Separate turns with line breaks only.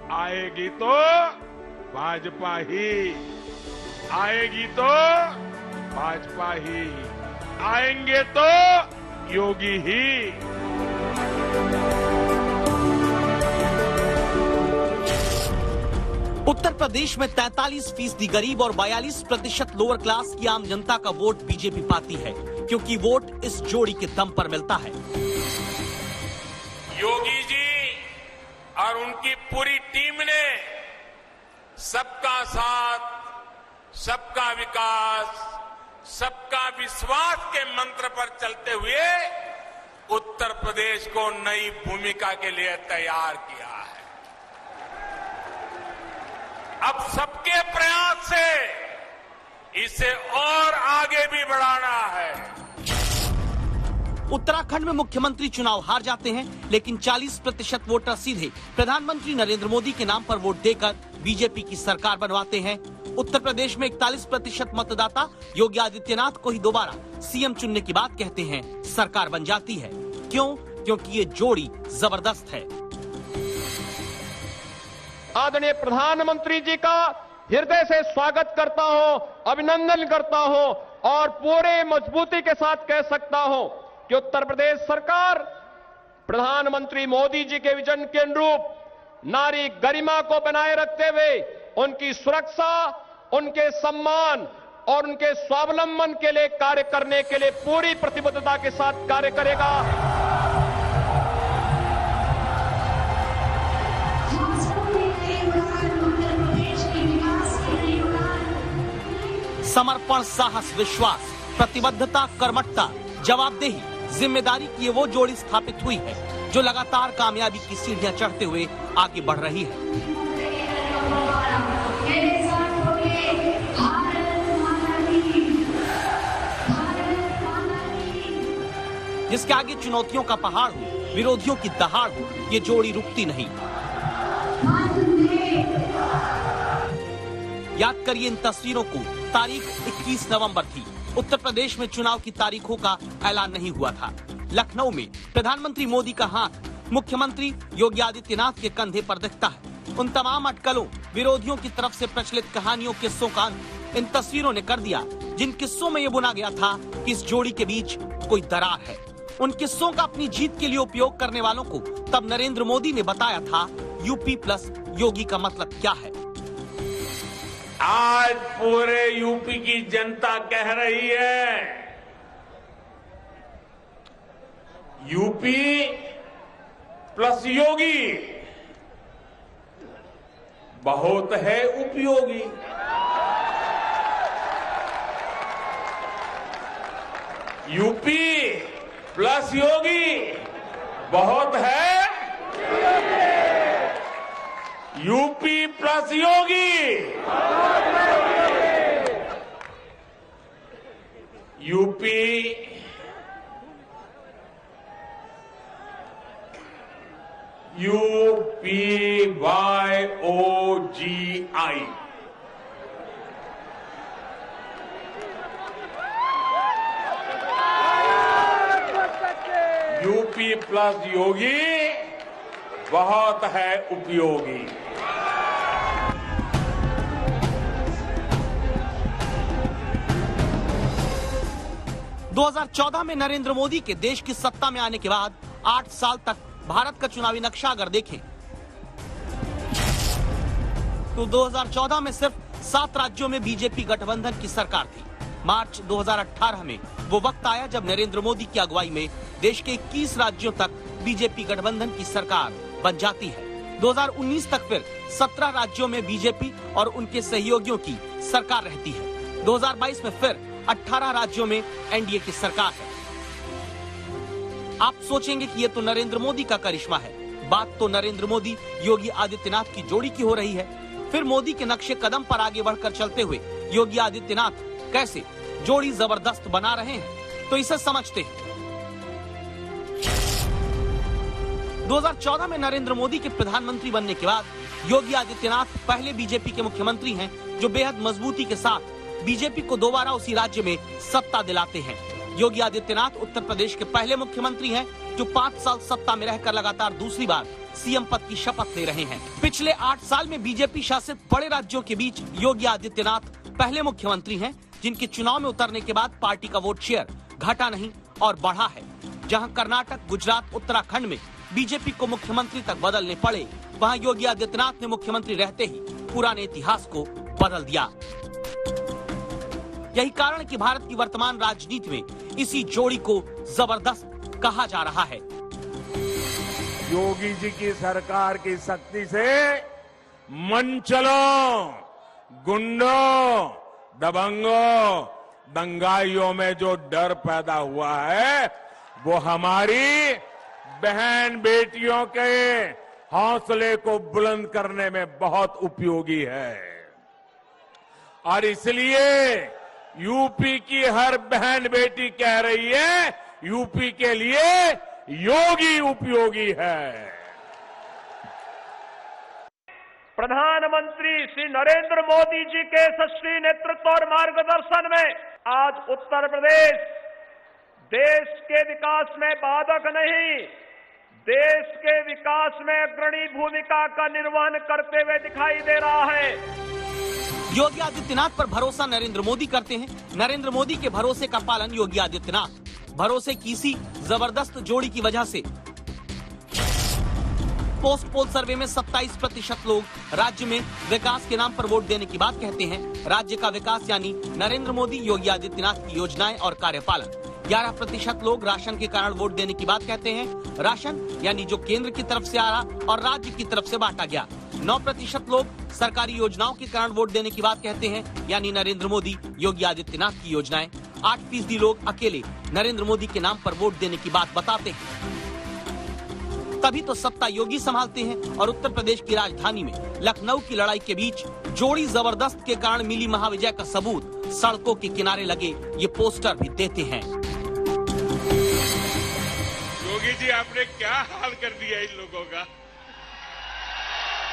आएगी तो भाजपा ही, आएगी तो भाजपा ही, आएंगे तो योगी ही।
उत्तर प्रदेश में 43% गरीब और 42% लोअर क्लास की आम जनता का वोट बीजेपी पाती है, क्योंकि वोट इस जोड़ी के दम पर मिलता है।
योगी जी और उनकी पूरी टीम ने सबका साथ, सबका विकास, सबका विश्वास के मंत्र पर चलते हुए उत्तर प्रदेश को नई भूमिका के लिए तैयार किया है। अब सबके प्रयास से इसे और आगे भी बढ़ाना है।
उत्तराखंड में मुख्यमंत्री चुनाव हार जाते हैं, लेकिन 40% वोटर सीधे प्रधानमंत्री नरेंद्र मोदी के नाम पर वोट देकर बीजेपी की सरकार बनवाते हैं। उत्तर प्रदेश में 41% मतदाता योगी आदित्यनाथ को ही दोबारा सीएम चुनने की बात कहते हैं। सरकार बन जाती है। क्यों? क्योंकि ये जोड़ी जबरदस्त है।
आदरणीय प्रधानमंत्री जी का हृदय से स्वागत करता हूं, अभिनंदन करता हूं और पूरे मजबूती के साथ कह सकता हूं कि उत्तर प्रदेश सरकार प्रधानमंत्री मोदी जी के विजन के अनुरूप नारी गरिमा को बनाए रखते हुए उनकी सुरक्षा, उनके सम्मान और उनके स्वावलंबन के लिए कार्य करने के लिए पूरी प्रतिबद्धता के साथ कार्य करेगा।
समर्पण, साहस, विश्वास, प्रतिबद्धता, कर्मठता, जवाबदेही, जिम्मेदारी की वो जोड़ी स्थापित हुई है जो लगातार कामयाबी की सीढ़ियां चढ़ते हुए आगे बढ़ रही है। जिसके आगे चुनौतियों का पहाड़ हो, विरोधियों की दहाड़ हो, ये जोड़ी रुकती नहीं। याद करिए इन तस्वीरों को। तारीख 21 नवंबर थी। उत्तर प्रदेश में चुनाव की तारीखों का ऐलान नहीं हुआ था। लखनऊ में प्रधानमंत्री मोदी का हाथ मुख्यमंत्री योगी आदित्यनाथ के कंधे पर दिखता है। उन तमाम अटकलों, विरोधियों की तरफ से प्रचलित कहानियों, किस्सों का अंत इन तस्वीरों ने कर दिया, जिन किस्सों में ये बुना गया था कि इस जोड़ी के बीच कोई दरार है। उन किस्सों का अपनी जीत के लिए उपयोग करने वालों को तब नरेंद्र मोदी ने बताया था यूपी प्लस योगी का मतलब क्या है।
आज पूरे यूपी की जनता कह रही है, यूपी प्लस योगी बहुत है उपयोगी। यूपी प्लस योगी बहुत है, यूपी प्लस योगी, यूपी UPYOGI। यूपी प्लस योगी बहुत है उपयोगी।
दो 2014 में नरेंद्र मोदी के देश की सत्ता में आने के बाद 8 साल तक भारत का चुनावी नक्शा अगर देखें तो 2014 में सिर्फ 7 राज्यों में बीजेपी गठबंधन की सरकार थी। मार्च 2018 में वो वक्त आया जब नरेंद्र मोदी की अगुवाई में देश के 21 राज्यों तक बीजेपी गठबंधन की सरकार बन जाती है। 2019 तक फिर 17 राज्यों में बीजेपी और उनके सहयोगियों की सरकार रहती है। 2022 में फिर 18 राज्यों में एनडीए की सरकार है। आप सोचेंगे कि ये तो नरेंद्र मोदी का करिश्मा है। बात तो नरेंद्र मोदी योगी आदित्यनाथ की जोड़ी की हो रही है। फिर मोदी के नक्शे कदम पर आगे बढ़कर चलते हुए योगी आदित्यनाथ कैसे जोड़ी जबरदस्त बना रहे हैं, तो इसे समझते हैं। 2014 में नरेंद्र मोदी के प्रधानमंत्री बनने के बाद योगी आदित्यनाथ पहले बीजेपी के मुख्यमंत्री हैं जो बेहद मजबूती के साथ बीजेपी को दोबारा उसी राज्य में सत्ता दिलाते हैं। योगी आदित्यनाथ उत्तर प्रदेश के पहले मुख्यमंत्री हैं जो 5 साल सत्ता में रहकर लगातार दूसरी बार सीएम पद की शपथ ले रहे हैं। पिछले 8 साल में बीजेपी शासित बड़े राज्यों के बीच योगी आदित्यनाथ पहले मुख्यमंत्री हैं जिनके चुनाव में उतरने के बाद पार्टी का वोट शेयर घटा नहीं और बढ़ा है। जहां कर्नाटक, गुजरात, उत्तराखंड में बीजेपी को मुख्यमंत्री तक बदलने पड़े, वहां योगी आदित्यनाथ ने मुख्यमंत्री रहते ही पुराने इतिहास को बदल दिया। यही कारण कि भारत की वर्तमान राजनीति में इसी जोड़ी को जबरदस्त कहा जा रहा है।
योगी जी की सरकार की शक्ति से मनचलों, गुंडों, दबंगों, दंगाइयों में जो डर पैदा हुआ है वो हमारी बहन बेटियों के हौसले को बुलंद करने में बहुत उपयोगी है। और इसलिए यूपी की हर बहन बेटी कह रही है यूपी के लिए योगी उपयोगी है।
प्रधानमंत्री श्री नरेंद्र मोदी जी के यशस्वी नेतृत्व और मार्गदर्शन में आज उत्तर प्रदेश देश के विकास में बाधक नहीं, देश के विकास में अग्रणी भूमिका का निर्वहन करते हुए दिखाई दे रहा है।
योगी आदित्यनाथ पर भरोसा नरेंद्र मोदी करते हैं, नरेंद्र मोदी के भरोसे का पालन योगी आदित्यनाथ। भरोसे की इसी जबरदस्त जोड़ी की वजह से पोस्ट पोल सर्वे में 27% लोग राज्य में विकास के नाम पर वोट देने की बात कहते हैं। राज्य का विकास यानी नरेंद्र मोदी, योगी आदित्यनाथ की योजनाएं और कार्यपालन। 11% लोग राशन के कारण वोट देने की बात कहते हैं। राशन यानी जो केंद्र की तरफ से आ रहा और राज्य की तरफ से बांटा गया। 9% लोग सरकारी योजनाओं के कारण वोट देने की बात कहते हैं, यानी नरेंद्र मोदी, योगी आदित्यनाथ की योजनाएं। 8% लोग अकेले नरेंद्र मोदी के नाम पर वोट देने की बात बताते हैं। तभी तो सत्ता योगी संभालते हैं और उत्तर प्रदेश की राजधानी में लखनऊ की लड़ाई के बीच जोड़ी जबरदस्त के कारण मिली महाविजय का सबूत सड़कों के किनारे लगे ये पोस्टर भी देते हैं।
योगी जी, आपने क्या हाल कर दिया इन लोगों का।